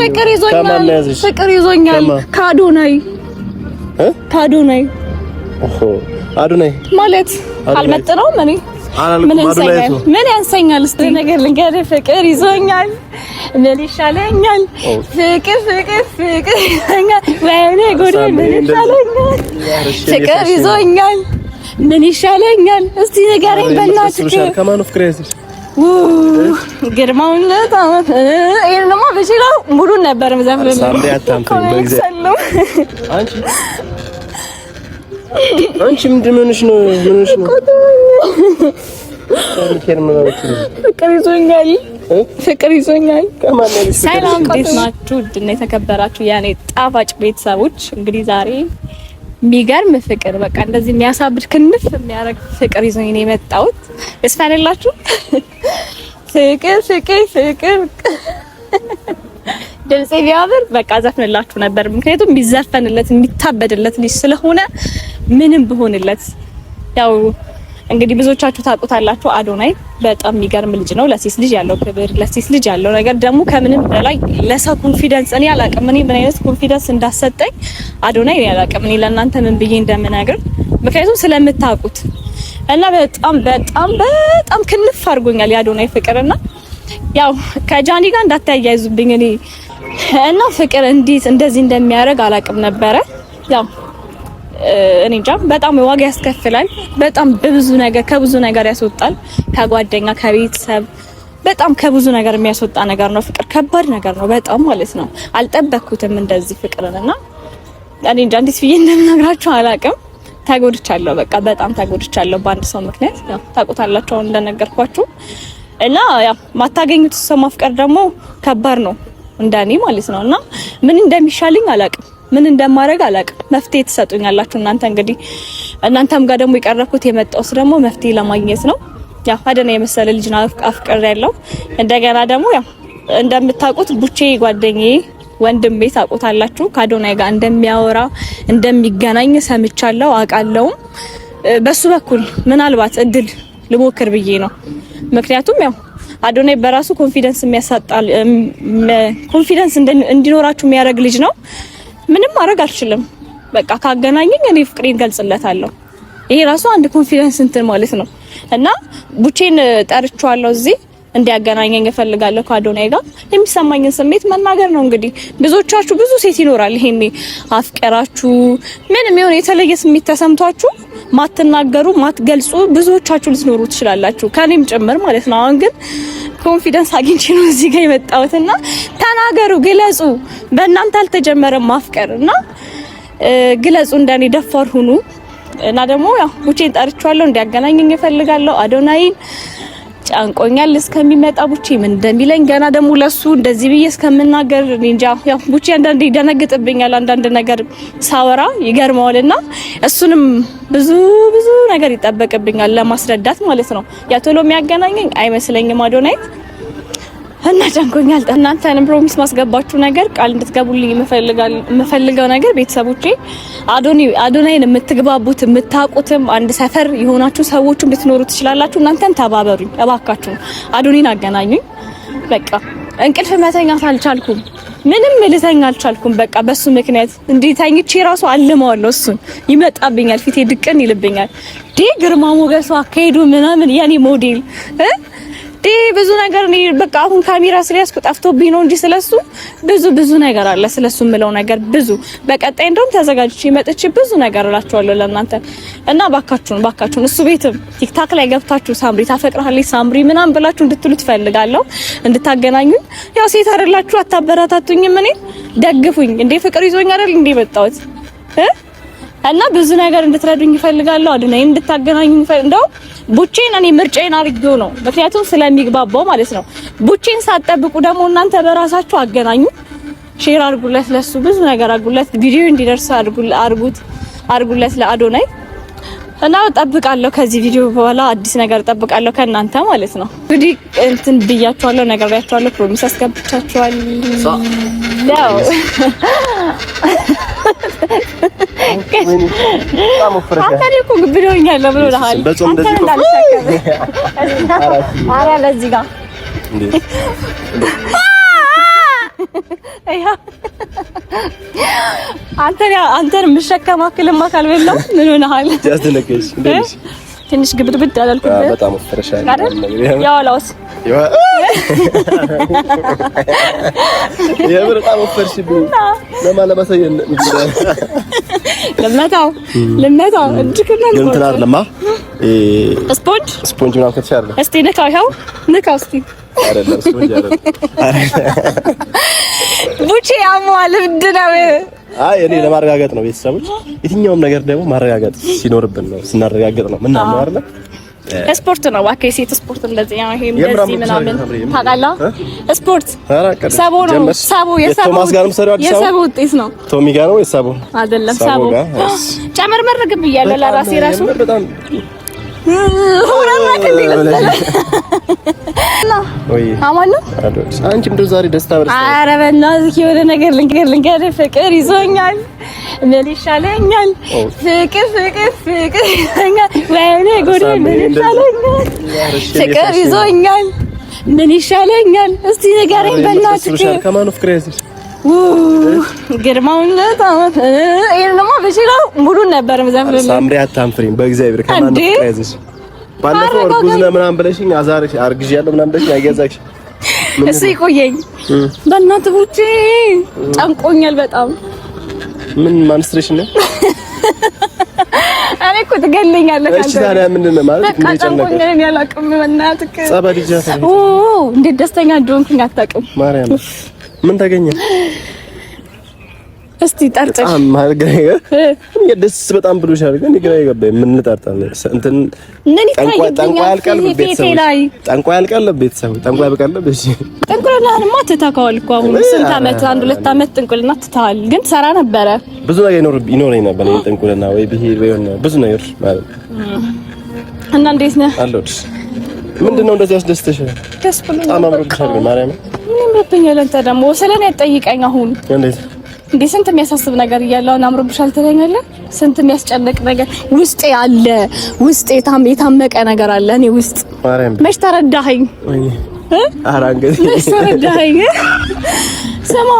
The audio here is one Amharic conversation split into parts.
ፍቅር ይዞኛል ከአዶናይ አዶናይ ማለት አልመጥነውም እኔ ምን ያንሰኛል እስቲ ነገር ልንገርህ ፍቅር ይዞኛል ምን ይሻለኛል ፍቅር ይዞኛል ወይኔ ጉድ ምን ይሻለኛል ፍቅር ይዞኛል ምን ይሻለኛል እስቲ ንገረኝ በእናትህ ከማን ፍቅር ያዝሽ ግርማውን ለታመት ይሄንማ በሽራው ሙሉን ነበር መዘፍረው ሳምሪ አታምጥኝ በእግዚአብሔር አንቺ ምንድን ሆነሽ ነው ፍቅር ይዞኛል ሰላም እንዴት ናችሁ ድና የተከበራችሁ ያኔ ጣፋጭ ቤተሰቦች እንግዲህ ዛሬ የሚገርም ፍቅር በቃ እንደዚህ የሚያሳብድ ክንፍ የሚያረግ ፍቅር ይዞኝ ነው የመጣሁት እስፋነላችሁ ፍቅር ድምጼ ቢያምር በቃ ዘፍንላችሁ ነበር ምክንያቱም ቢዘፈንለት የሚታበድለት ልጅ ስለሆነ ምንም ብሆንለት ያው እንግዲህ ብዙዎቻችሁ ታውቁታላችሁ አዶናይ በጣም የሚገርም ልጅ ነው ለሴት ልጅ ያለው ክብር ለሴት ልጅ ያለው ነገር ደግሞ ከምንም በላይ ለሰው ኮንፊደንስ እኔ አላቅም እኔ ምን አይነት ኮንፊደንስ እንዳሰጠኝ አዶናይ እኔ አላቅም እኔ ለእናንተ ምን ብዬ እንደምነግር ምክንያቱም ስለምታውቁት እና በጣም ክንፍ አድርጎኛል የአዶናይ ፍቅርና ያው ከጃኒ ጋር እንዳታያይዙብኝ እኔ እና ፍቅር እንዴት እንደዚህ እንደሚያደርግ አላቅም ነበረ ያው እኔ እንጃ በጣም ዋጋ ያስከፍላል በጣም በብዙ ነገር ከብዙ ነገር ያስወጣል ከጓደኛ ከቤተሰብ በጣም ከብዙ ነገር የሚያስወጣ ነገር ነው ፍቅር ከባድ ነገር ነው በጣም ማለት ነው አልጠበኩትም እንደዚህ ፍቅርንና እኔ እንጃ እንዴት ብዬ እንደምነግራችሁ አላቅም ተጎድቻለሁ በቃ በጣም ተጎድቻለሁ በአንድ ሰው ምክንያት ያው ታውቁታላችሁ እንደነገርኳችሁ እና ያው ማታገኙት ሰው ማፍቀር ደግሞ ከባድ ነው እንደኔ ማለት ነውና ምን እንደሚሻልኝ አላቅም ምን እንደማረግ አላቅም መፍትሄ ትሰጡኛላችሁ እናንተ እንግዲህ እናንተም ጋር ደግሞ የቀረብኩት የመጣውስ ደግሞ መፍትሄ ለማግኘት ነው ያው አዶናይ የመሰለ ልጅ ነው አፍቅር ያለው እንደገና ደግሞ ያው እንደምታውቁት ቡቼ ጓደኛዬ ወንድሜ ታውቁታላችሁ ከአዶናይ ጋር እንደሚያወራ እንደሚገናኝ ሰምቻለሁ አውቃለሁ በሱ በኩል ምናልባት እድል ልሞክር ብዬ ነው ምክንያቱም ያው አዶናይ በራሱ ኮንፊደንስ የሚያሳጣል ኮንፊደንስ እንዲኖራችሁ የሚያደርግ ልጅ ነው ምንም ማድረግ አልችልም በቃ ካገናኘኝ እኔ ፍቅሬን ገልጽለታለሁ ይሄ ራሱ አንድ ኮንፊደንስ እንትን ማለት ነው እና ቡቼን ጠርቻለሁ እዚህ እንዲያገናኘኝ እፈልጋለሁ ከአዶናይ ጋር የሚሰማኝን ስሜት መናገር ነው እንግዲህ ብዙዎቻችሁ ብዙ ሴት ይኖራል ይሄኔ አፍቀራችሁ ምንም የሆነ የተለየ ስሜት ተሰምቷችሁ ማትናገሩ ማትገልጹ ብዙዎቻችሁ ልትኖሩ ትችላላችሁ ከኔም ጭምር ማለት ነው አሁን ግን ኮንፊደንስ አግኝቼ ነው እዚህ ጋር የመጣሁትና ተናገሩ ግለጹ በእናንተ አልተጀመረም ማፍቀርና ግለጹ እንደኔ ደፋር ሁኑ እና ደግሞ ያው ቡቼን ጠርቻለሁ እንዲያገናኘኝ እፈልጋለሁ አዶናይን ጫንቆኛል እስከሚመጣ ቡቼ ምን እንደሚለኝ ገና ደግሞ ለሱ እንደዚህ ብዬ እስከምናገር እንጃ ያው ቡቼ አንዳንዴ ይደነግጥብኛል አንዳንድ ነገር ሳወራ ይገርመዋልና እሱንም ብዙ ነገር ይጠበቅብኛል ለማስረዳት ማለት ነው ያ ቶሎ የሚያገናኘኝ አይመስለኝም አዶናይ እና ጫንቆኛል እናንተንም ፕሮሚስ ማስገባችሁ ነገር ቃል እንድትገቡልኝ የምፈልገው ነገር ቤተሰቦቼ አዶናይን የምትግባቡት የምታውቁትም አንድ ሰፈር የሆናችሁ ሰዎችም ልትኖሩ ትችላላችሁ እናንተም ተባበሩኝ እባካችሁ አዶናይን አገናኙኝ በቃ እንቅልፍ መተኛት አልቻልኩም ምንም ልተኛ አልቻልኩም በቃ በሱ ምክንያት እንዴ ታኝቼ ራሱ አልመዋለሁ እሱን ይመጣብኛል ፊቴ ድቅን ይልብኛል ግርማ ሞገሱ አካሄዱ ምናምን የኔ ሞዴል ብዙ ነገር ነው በቃ አሁን ካሜራ ስለያዝኩ ጠፍቶብኝ ነው እንጂ ስለሱ ብዙ ነገር አለ ስለሱ ምለው ነገር ብዙ በቀጣይ እንደውም ተዘጋጅቼ መጥቼ ብዙ ነገር እላችኋለሁ ለእናንተ እና ባካችሁን እሱ ቤትም ቲክታክ ላይ ገብታችሁ ሳምሪ ታፈቅራለች ሳምሪ ምናምን ብላችሁ እንድትሉት ፈልጋለሁ እንድታገናኙኝ ያው ሴት አይደላችሁ አታበራታቱኝም እኔ ደግፉኝ እንዴ ፍቅር ይዞኝ አይደል እንዴ መጣሁት እና ብዙ ነገር እንድትረዱኝ እፈልጋለሁ አዶናይ እንድታገናኙኝ እንደው ቡቼን እኔ ምርጫዬን አድርጌው ነው ምክንያቱም ስለሚግባባው ማለት ነው ቡቼን ሳትጠብቁ ደግሞ እናንተ በራሳችሁ አገናኙ ሼር አድርጉለት ለሱ ብዙ ነገር አድርጉለት ቪዲዮ እንዲደርስ አድርጉለት ለአዶናይ እና ጠብቃለሁ ከዚህ ቪዲዮ በኋላ አዲስ ነገር ጠብቃለሁ ከእናንተ ማለት ነው እንግዲህ እንትን ብያችኋለሁ ነግሬያችኋለሁ ፕሮሚስ አስገብቻችኋለሁ አንተ እኮ ግብዶኛል ብሎልሃል አንተ እንዳልተከበ አራ ለዚህ ጋር አንተን የምሸከማክልማ ካልበላው ምን ሆነሃል? ያስደነገሽ ትንሽ ግብድብድ አላልኩም? በጣም ወፍረሻል። ያው አላውስ የምር በጣም ወፍረሽብኝ። ለማለማሳየን ለመታው እጅግና ነው። እንትን አይደለማ ስፖንጅ ምናምን ከተሻለ እስቲ ንካው እስቲ አይደለም ስፖንጅ አይደለም ቡቼ ያሟል ምንድነው? አይ እኔ ለማረጋገጥ ነው። ቤተሰቦች የትኛውም ነገር ደግሞ ማረጋገጥ ሲኖርብን ነው። ስናረጋገጥ ነው ምን ነው አይደል? ስፖርት ነው ዋከይ ሴት ስፖርት እንደዚህ ነው። ይሄ እንደዚህ ምናምን ታውቃለህ? ስፖርት ሳቦ ነው። ሳቦ ቶማስ ጋር ነው ሰራው። አዲስ አበባ የሳቦ ውጤት ነው። ቶሚ ጋር ነው የሳቦ አይደለም። ሳቦ ጨመርመር ግብ እያለ ለራሴ ራሱ በጣም አንቺም እንደው ዛሬ ደስታ በረሰ። ኧረ በእናትህ የሆነ ነገር ልንገር ፍቅር ይዞኛል። ምን ይሻለኛል? ፍቅር ይዞኛል። ወይኔ ጉዴ ምን ይሻለኛል? ፍቅር ይዞኛል። ምን ይሻለኛል? እስቲ ንገረኝ በእናትህ። ከማን ነው ፍቅር ያዘሽ? ግርማውን ለታውት ይሄንማ በሽላው ሙሉን ነበር መዘፍረል። ሳምሪ አታንፍሪም በእግዚአብሔር ከማን ነው ፍቅር ያዘሽ? ባለፈው እርጉዝ ነው ምናምን ብለሽኝ አዛርሽ አርግዣለሁ ምናምን ብለሽኝ አይገዛሽ። እሱ ይቆየኝ በእናትህ ቡቼ ጨንቆኛል በጣም። ምን ማንስትሬሽን ነው? እኔ እኮ ትገለኛለህ ካንተ። እሺ ታዲያ ምንድን ነው ማለት ነው? ጨንቆኛል እኔ አላውቅም በእናትህ። ጸበል ይጃታ እንዴት ደስተኛ እንደሆንኩኝ አታውቅም። ማርያም ምን ታገኘ? እስቲ ጠርጥር ደስ በጣም ብሎሻል። ግን ግራ ይገባኝ ምን ልጠርጠር ነው? እንትን ጠንቋይ ያልቃል ቤተሰብ ጠንቋይ ያልቃል። እሺ ጥንቁልናንማ ትተካዋል እኮ አሁን ስንት ዓመት 1-2 ጥንቁልና ትተዋል። ግን ሰራ ነበረ ብዙ ነገር ይኖረኝ ነበር ጥንቁልና ወይ ብሄር ወይ ብዙ ነገር ማለት እና እንዴት ነህ? አለሁልሽ። ምንድነው እንደዚህ ያስደስተሽ? ደስ ብሎኝ በጣም አምሮብሻል። ማርያም ምን ይመስለኛል? አንተ ደግሞ ስለኔ አትጠይቀኝ አሁን እንዴ ስንት የሚያሳስብ ነገር እያለው አምሮብሻል ትለኛለህ? ስንት የሚያስጨንቅ ነገር ውስጤ አለ። ውስጤ የታመቀ ነገር አለ እኔ ውስጥ። ማርያም መች ተረዳኸኝ? አራንገት መች ተረዳኸኝ? ስማ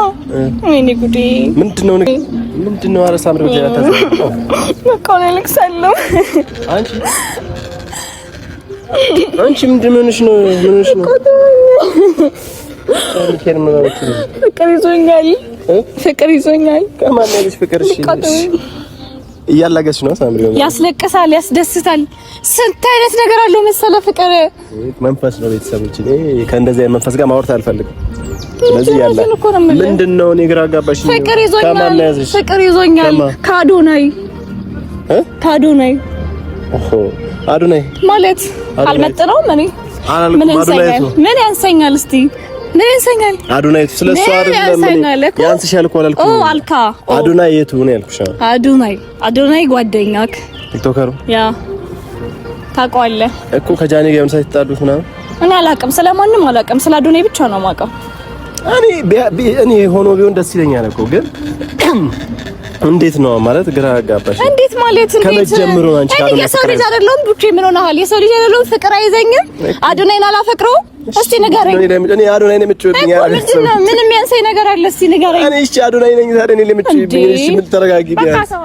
ወይኔ ጉዴ ምንድነው? አረ ሳምሪ ወደ ያታዘ በቃ ነው ልክሰለው። አንቺ ምንድነው ነው? ፍቅር ይዞኛል። ከማን ነው ፍቅር? እሺ እያላገች ነው ሳምሪ። ያስለቅሳል፣ ያስደስታል። ስንት አይነት ነገር አለው መሰለ ፍቅር። መንፈስ ነው ቤተሰቦች። ከእንደዚህ አይነት መንፈስ ጋር ማውራት አልፈልግም። ስለዚህ ያለ ምንድነው? እኔ ግራ አጋባሽ። ፍቅር ይዞኛል ከአዶናይ አዶናይ ማለት አልመጥነውም። እኔ ምን ያንሰኛል? እስቲ ምን ያንሰኛል? አዶናይ ስለሱ አይደለም ያንስሻል እኮ አላልኩም። አልካ አዶናይ የቱ ነው ያልኩሽ? አዶናይ ጓደኛክ ቲክቶከሩ ያ ታውቀዋለህ እኮ ከጃኒ ጋር ምሳሌ ተጣሉት ምናምን። እኔ አላውቅም፣ ስለማንም አላውቅም። ስለ አዶናይ ብቻ ነው የማውቀው። እኔ ሆኖ ቢሆን ደስ ይለኛል እኮ ግን እንዴት ነው ማለት ግራ አጋባሽ። እንዴት ማለት ከመጀመሩ አንቺ ካለው የሰው ልጅ አይደለም ቡቼ ምን ሆነሃል? የሰው ልጅ አይደለም ፍቅር አይዘኝም? አዶናይን አላፈቅረውም? እስቲ ንገረኝ። እኔ አዶናይ ነኝ የምትወጂኝ አይደል? ምንም ያንሰኝ ነገር አለ? እስቲ ንገረኝ። እኔ እሺ አዶናይ ነኝ ታዲያ እኔ ለምትወጂኝ እሺ ምን ተረጋጊ ቢያንስ። በቃ ሰው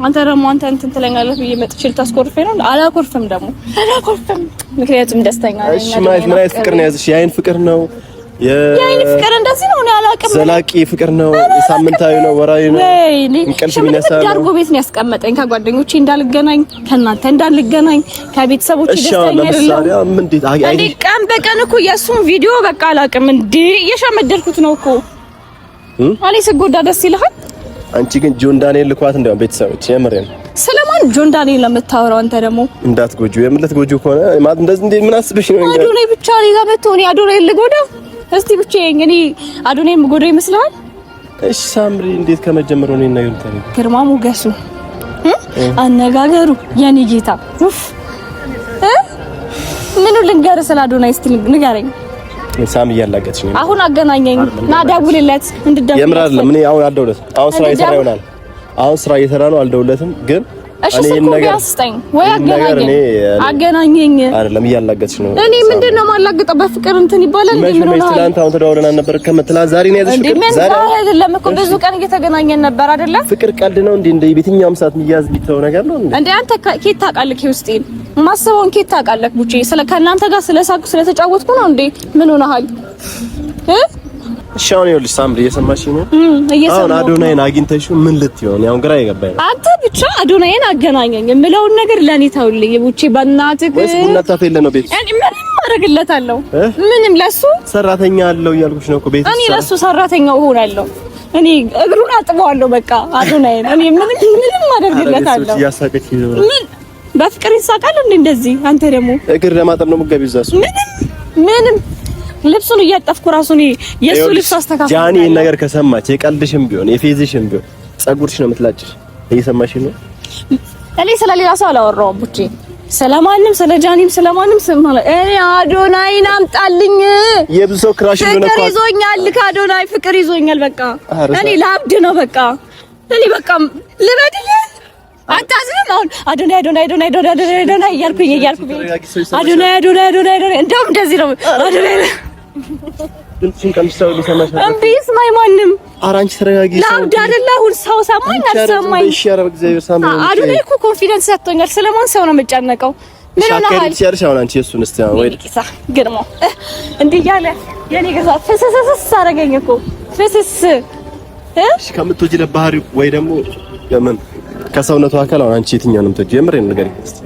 አንተ ደግሞ እንትን ትለኛለህ ብዬ መጥቼ ልታስኮርፈኝ ነው? አላኮርፍም ደግሞ አላኮርፍም፣ ምክንያቱም ደስተኛ ነኝ። እሺ ምን አይነት ፍቅር ነው ያዝሽ? የአይን ፍቅር ነው? የአይን ፍቅር እንደዚህ ነው? እኔ አላውቅም። ዘላቂ ፍቅር ነው? ሳምንታዊ ነው? ወራዊ ነው? እንቅልፍ የሚነሳ ዳርጎ ቤት ነው ያስቀመጠኝ። ከጓደኞቼ እንዳልገናኝ፣ ከእናንተ እንዳልገናኝ፣ ከቤተሰቦቼ ደስተኛ አይደለም። እንዴ ቀን በቀን እኮ የእሱን ቪዲዮ በቃ አላውቅም። እንዴ እየሸመደድኩት ነው እኮ እኔ ስጎዳ ደስ ይልሃል? አንቺ ግን ጆን ዳንኤል ልኳት እንደውም ቤተሰቦች የምሬን ነው። ስለማን ጆን ዳንኤል ለምታወራው አንተ ደግሞ እንዳትጎጂው የምትጎጂው ከሆነ ማለት እንደዚህ እንዴ ምን አስበሽ ነው? አዶናይ ብቻ ላይ ጋር መጥቶ እኔ አዶናይ ልጎዳ? እስቲ ብቻ እኔ አዶናይ ምጎዳ ይመስላል? እሺ ሳምሪ እንዴት ከመጀመሩ ነው ነገር ታሪክ? ግርማ ሞገሱ አነጋገሩ የኔ ጌታ ምኑ ልንገር ስለ አዶናይ እስቲ ንገረኝ። ሳም እያላገጥሽ ነው። አሁን አገናኘኝ እና ደውልለት እንድደውል። የምር አይደለም እኔ አሁን አልደውለትም። አሁን ስራ እየሰራ ይሆናል። አሁን ስራ እየሰራ ነው። አልደውለትም ግን እሺ ስልኩን ቢያስጠኝ ወይ አገናኘኝ። አይደለም እያላገጥሽ ነው። እኔ ምንድነው ማላገጠው? በፍቅር እንትን ይባላል እንዴ? ምን ነው ትናንት አሁን ተደዋውለን ነበር። ከመትላንት ዛሬ ነው ያዝሽ ፍቅር። ዛሬ አይደለም እኮ ብዙ ቀን እየተገናኘን ነበር አይደለ? ፍቅር ቀልድ ነው እንዴ? እንደ የትኛውም ሰዓት የሚያዝ ቢተው ነገር ነው እንዴ? እንዴ አንተ ኬት ታውቃለህ? ውስጤን ማሰበውን ኬት ታውቃለህ? ቡቼ ከእናንተ ጋር ስለሳቁ ስለተጫወትኩ ነው እንዴ? ምን ሆነሃል? እሺ አሁን ይኸውልሽ ሳምሪ እየሰማሽኝ ነው? አሁን አዶናይን አግኝተሽው ምን ልትይውን? ያው ግራ ይገባኝ ነው። አንተ ብቻ አዶናይን አገናኘኝ የምለውን ነገር ለኔ ተውልኝ ቡቼ፣ በእናትህ ወይስ ቡና ታፈለ ነው ቤት? እኔ ምንም አደርግለታለሁ። ምንም ለሱ ሰራተኛ አለው እያልኩሽ ነው እኮ ቤት። እኔ ለሱ ሰራተኛው እሆናለሁ። እኔ እግሩን አጥበዋለሁ በቃ አዶናይን። እኔ ምንም አደርግለታለሁ። ያሳቀች ነው። ምን በፍቅር ይሳቃል እንዴ እንደዚህ? አንተ ደግሞ እግር ለማጠብ ነው የምትገቢው እዛ? ምንም ልብሱን እያጠፍኩ ራሱ ነው የሱ ልብስ አስተካክሎ ጃኒ ይሄን ነገር ከሰማች የቀልድሽም ቢሆን የፌዝሽም ቢሆን ጸጉርሽ ነው የምትላጭሽ። እየሰማሽ ነው? እኔ ስለሌላ ሰው አላወራሁም ቡቼ፣ ስለማንም ስለ ጃኒም ስለማንም እኔ አዶናይን አምጣልኝ። የብዙ ሰው ክራሽ ነው ነው። ፍቅር ይዞኛል፣ ከአዶናይ ፍቅር ይዞኛል። በቃ እኔ ላብድ ነው በቃ እኔ በቃ ልበድል። አታዝንም? አሁን አዶናይ እያልኩኝ አዶናይ እንደውም እንደዚህ ነው አዶናይ ድምፅሽን ቀምሻው ሊሰማሽ ነው። እምቢ ስማኝ ማንም። ኧረ አንቺ ተረጋጊ። ላብድ አይደለ አሁን ሰው ሰማኝ አልሰማኝ። እሺ ኧረ በእግዚአብሔር ሳምሪ። አዶናይ እኮ ኮንፊደንስ ሰጥቶኛል። ስለማን ሰው ነው የምጨነቀው? ምን ሆነሃል? ሲያርሽ አሁን አንቺ እሱን እስቲ አሁን ወይ ቂሳ ግርማ እንዲህ ያለ የኔ ገዛ ፍስስስ አደረገኝ እኮ ፍስስ። እሺ ከምትወጂለት ባህሪው ወይ ደግሞ የምን ከሰውነቱ አካል አሁን አንቺ የትኛው ነው የምትወጂው? የምሬን ንገሪኝ እስቲ።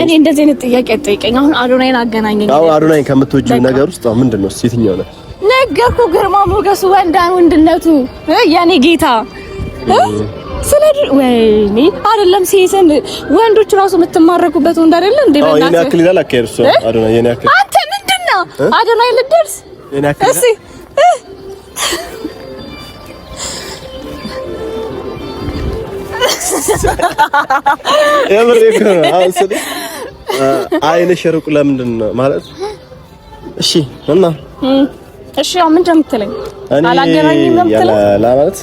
እኔ እንደዚህ አይነት ጥያቄ አትጠይቀኝ። አሁን አዶናይን አገናኘኝ። አሁን አዶናይን ከምትወጂው ነገር ውስጥ አሁን ምንድነው እስቲ የትኛው ነው? ነገርኩህ። ግርማ ሞገሱ፣ ወንድነቱ፣ የኔ ጌታ ወይኔ አይደለም ሲሰን ወንዶች ራሱ የምትማረኩበት ወንድ አይደለ እንዴ? በእናትህ የኔ አክል ይላል አከርሶ አዶናይ የኔ አክል አንተ ምንድነው አዶናይ ልደርስ የኔ አክል እሺ የምሬን ነው። አሁን ስለ አይንሽ ሩቅ ለምንድን ነው ማለት? እሺ እና እሺ አሁን ምን እንደምትለኝ አላገናኝም ነው የምትለኝ ማለት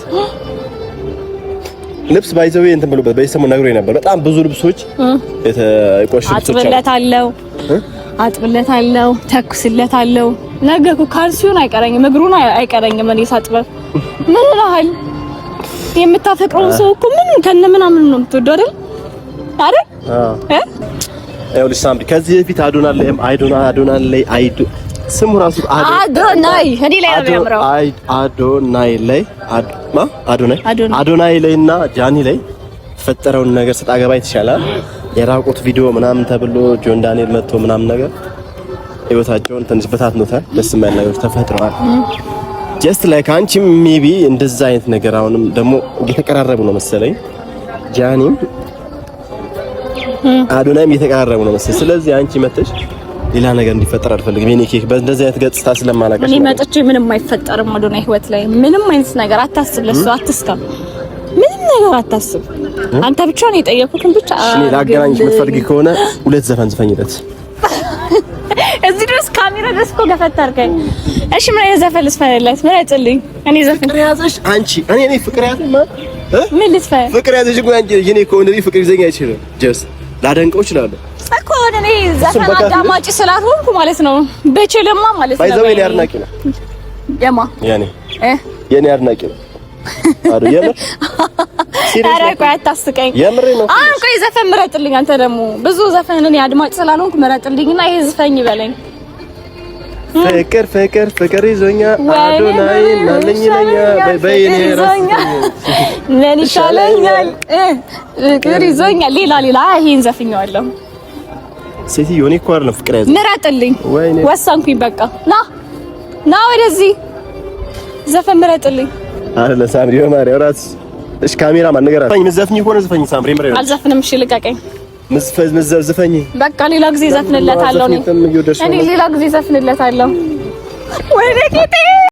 ልብስ ባይዘው እንትን ብሎበት በየሰሙ ነግሮኝ ነበር። በጣም ብዙ ልብሶች የተቆሸሹ አጥብለታለሁ፣ ተኩስለታለሁ። ነገርኩህ። ካልሲውን አይቀረኝም፣ እግሩን አይቀረኝም። እኔ ሳጥበብ ምን ሆነሃል? የምታፈቅረውን ሰው እኮ ምን ምናምን ነው የምትወደው አይደል? ይኸውልሽ ሳምሪ ከዚህ በፊት አዶናይ ስሙ ራሱ አዶናይ እኔ ላይ ነው የሚያምረው። አዶናይ ላይና ጃኒ ላይ ፈጠረውን ነገር ስጣገባ ይተሻላል። የራቁት ቪዲዮ ምናምን ተብሎ ጆን ዳንኤል መጥቶ ምናምን ነገር ህይወታቸውን ትንሽ በታትኖታል። ደስ የማይል ነገሮች ተፈጥረዋል። ጀስት ላይክ አንቺም ሜቢ እንደዛ አይነት ነገር አሁንም ደግሞ እየተቀራረቡ ነው መሰለኝ። ጃኒም አዶናይም እየተቀራረቡ ነው መሰለኝ። ስለዚህ አንቺ መተሽ ሌላ ነገር እንዲፈጠር አልፈልግም። የኔ ኬክ በእንደዚህ አይነት ገጽታ ስለማላቀሽ እኔ መጥቼ ምንም አይፈጠርም። አዶናይ ህይወት ላይ ምንም አይነት ነገር አታስብ፣ ለሱ አትስካ፣ ምንም ነገር አታስብ። አንተ ብቻ ነው የጠየኩትን ብቻ እኔ ላገናኝሽ የምትፈልጊ ከሆነ 2 ዘፈን ዝፈኝለት። እዚህ ድረስ ካሜራ ድረስ እኮ ገፈተርከኝ። እሺ ምን አይነት ዘፈን ልስፈንለት? ምን አይጥልኝ? እኔ ዘፈን ፍቅር ያዘሽ አንቺ እኔ ፍቅር ያዘሽ ምን ልስፈን? ፍቅር ያዘሽ እኮ አንቺ እኔ እኮ እንደዚህ ፍቅር ይዘኝ አይችልም። ጀስት ላደንቀው እችላለሁ እኮ እኔ ዘፈን አዳማጭ ስላልሆንኩ ማለት ነው። በችልማ ማለት ነው። ባይዘው የኔ አድናቂ ነው። የኔ አድናቂ ነው። ኧረ ቆይ አታስቀኝ። አሁን ቆይ ዘፈን ምረጥልኝ። አንተ ደግሞ ብዙ ዘፈን እኔ አድማጭ ስላልሆንኩ ምረጥልኝና ይሄ ዝፈኝ በለኝ። ፍቅር ይዞኛ አዶናይ ናለኝኛ በይኔ ራስ ምን ይሻለኛል? ፍቅር ይዞኛ ሌላ ይሄን ዘፍኛለሁ። ሴትዮ እኔ እኮ አይደለም ፍቅር ያዘኝ። ምረጥልኝ። ወሰንኩኝ በቃ ና ወደዚህ ዘፈን ምረጥልኝ። አለ ሳምሪ በማርያም ራስ እሺ ካሜራ ማን ነገር አለ? ምዘፍኝ እኮ ነው ዘፈኝ ሳምሪ ምረጥ። አልዘፍንም። እሺ ልቀቀኝ። ምዘፍኝ በቃ ሌላ ጊዜ ዘፍንለታለሁ። እኔ ሌላ ጊዜ ዘፍንለታለሁ። ወይኔ ጌጤ